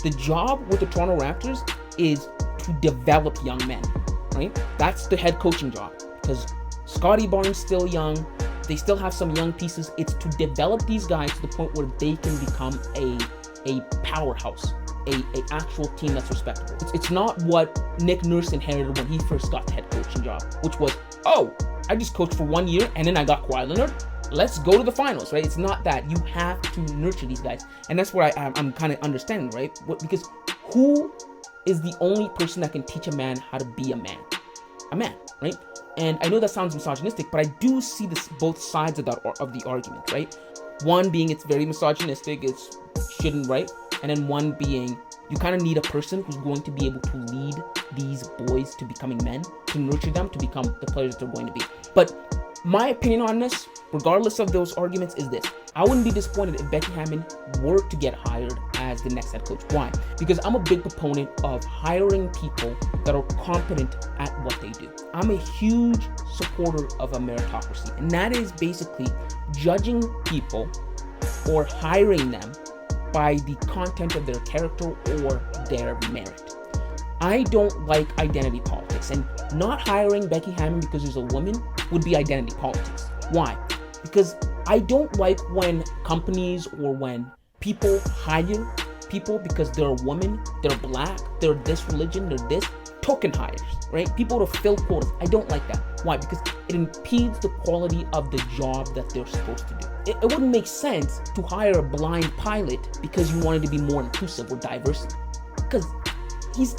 The job with the Toronto Raptors is to develop young men, right? That's the head coaching job, because Scottie Barnes still young. They still have some young pieces. It's to develop these guys to the point where they can become a powerhouse, a actual team that's respectable. It's not what Nick Nurse inherited when he first got the head coaching job, which was, oh, I just coached for 1 year and then I got Kawhi Leonard. Let's go to the finals, right? It's not that. You have to nurture these guys. And that's where I'm kind of understanding, right? Because who is the only person that can teach a man how to be a man? A man, right? And I know that sounds misogynistic, but I do see this both sides of the argument, right? One being it's very misogynistic, it shouldn't, right? And then one being you kind of need a person who's going to be able to lead these boys to becoming men, to nurture them to become the players they're going to be. But my opinion on this, regardless of those arguments, is this. I wouldn't be disappointed if Becky Hammon were to get hired as the next head coach. Why? Because I'm a big proponent of hiring people that are competent at what they do. I'm a huge supporter of a meritocracy, and that is basically judging people or hiring them by the content of their character or their merit. I don't like identity politics, and not hiring Becky Hammon because she's a woman would be identity politics. Why? Because I don't like when companies or when people hire people because they're a woman, they're black, they're this religion, they're this. Token hires, right? People to fill quotas. I don't like that. Why? Because it impedes the quality of the job that they're supposed to do. It wouldn't make sense to hire a blind pilot because you wanted to be more inclusive or diverse. Because his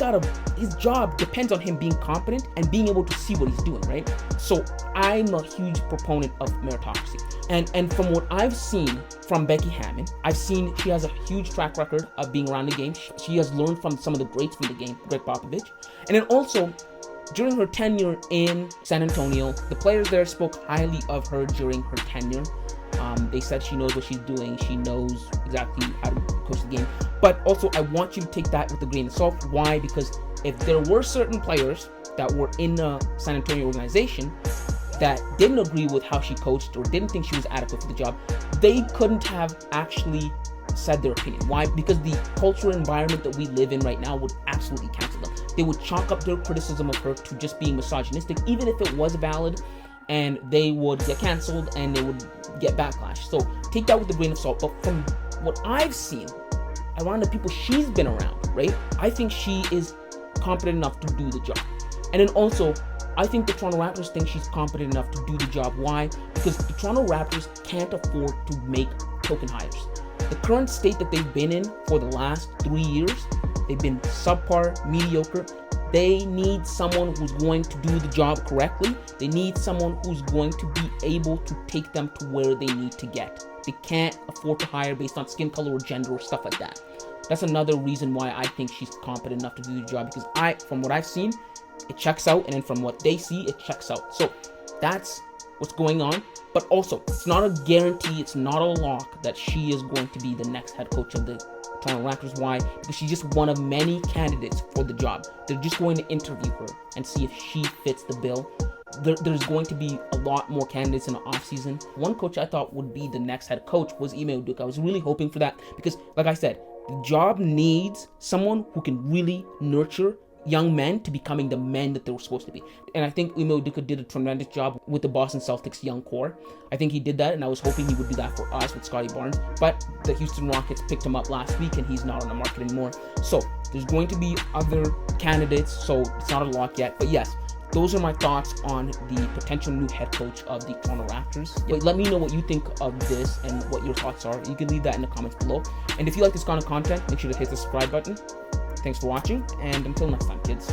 job depends on him being competent and being able to see what he's doing, right? So I'm a huge proponent of meritocracy. And from what I've seen from Becky Hammon, I've seen she has a huge track record of being around the game. She has learned from some of the greats from the game, Greg Popovich. And then also, during her tenure in San Antonio, the players there spoke highly of her during her tenure. They said she knows what she's doing. She knows exactly how to coach the game. But also, I want you to take that with a grain of salt. Why? Because if there were certain players that were in the San Antonio organization that didn't agree with how she coached or didn't think she was adequate for the job, they couldn't have actually said their opinion. Why? Because the cultural environment that we live in right now would absolutely cancel them. They would chalk up their criticism of her to just being misogynistic, even if it was valid, and they would get canceled and they would get backlash. So take that with a grain of salt. But from what I've seen around the people she's been around, right, I think she is competent enough to do the job. And then also, I think the Toronto Raptors think she's competent enough to do the job. Why? Because the Toronto Raptors can't afford to make token hires. The current state that they've been in for the last 3 years, they've been subpar, mediocre. They need someone who's going to do the job correctly. They need someone who's going to be able to take them to where they need to get. They can't afford to hire based on skin color or gender or stuff like that. That's another reason why I think she's competent enough to do the job, because from what I've seen, it checks out, and then from what they see, it checks out. So that's what's going on. But also, it's not a guarantee, it's not a lock that she is going to be the next head coach of the Toronto Raptors. Why? Because she's just one of many candidates for the job. They're just going to interview her and see if she fits the bill. There's going to be a lot more candidates in the offseason. One coach I thought would be the next head coach was Ime Udoka. I was really hoping for that because, like I said, the job needs someone who can really nurture young men to becoming the men that they were supposed to be. And I think Ime Udoka did a tremendous job with the Boston Celtics young core. I think he did that, and I was hoping he would do that for us with Scottie Barnes. But the Houston Rockets picked him up last week, and he's not on the market anymore. So there's going to be other candidates, so it's not a lock yet. But yes, those are my thoughts on the potential new head coach of the Toronto Raptors. Let me know what you think of this and what your thoughts are. You can leave that in the comments below. And if you like this kind of content, make sure to hit the subscribe button. Thanks for watching, and until next time, kids.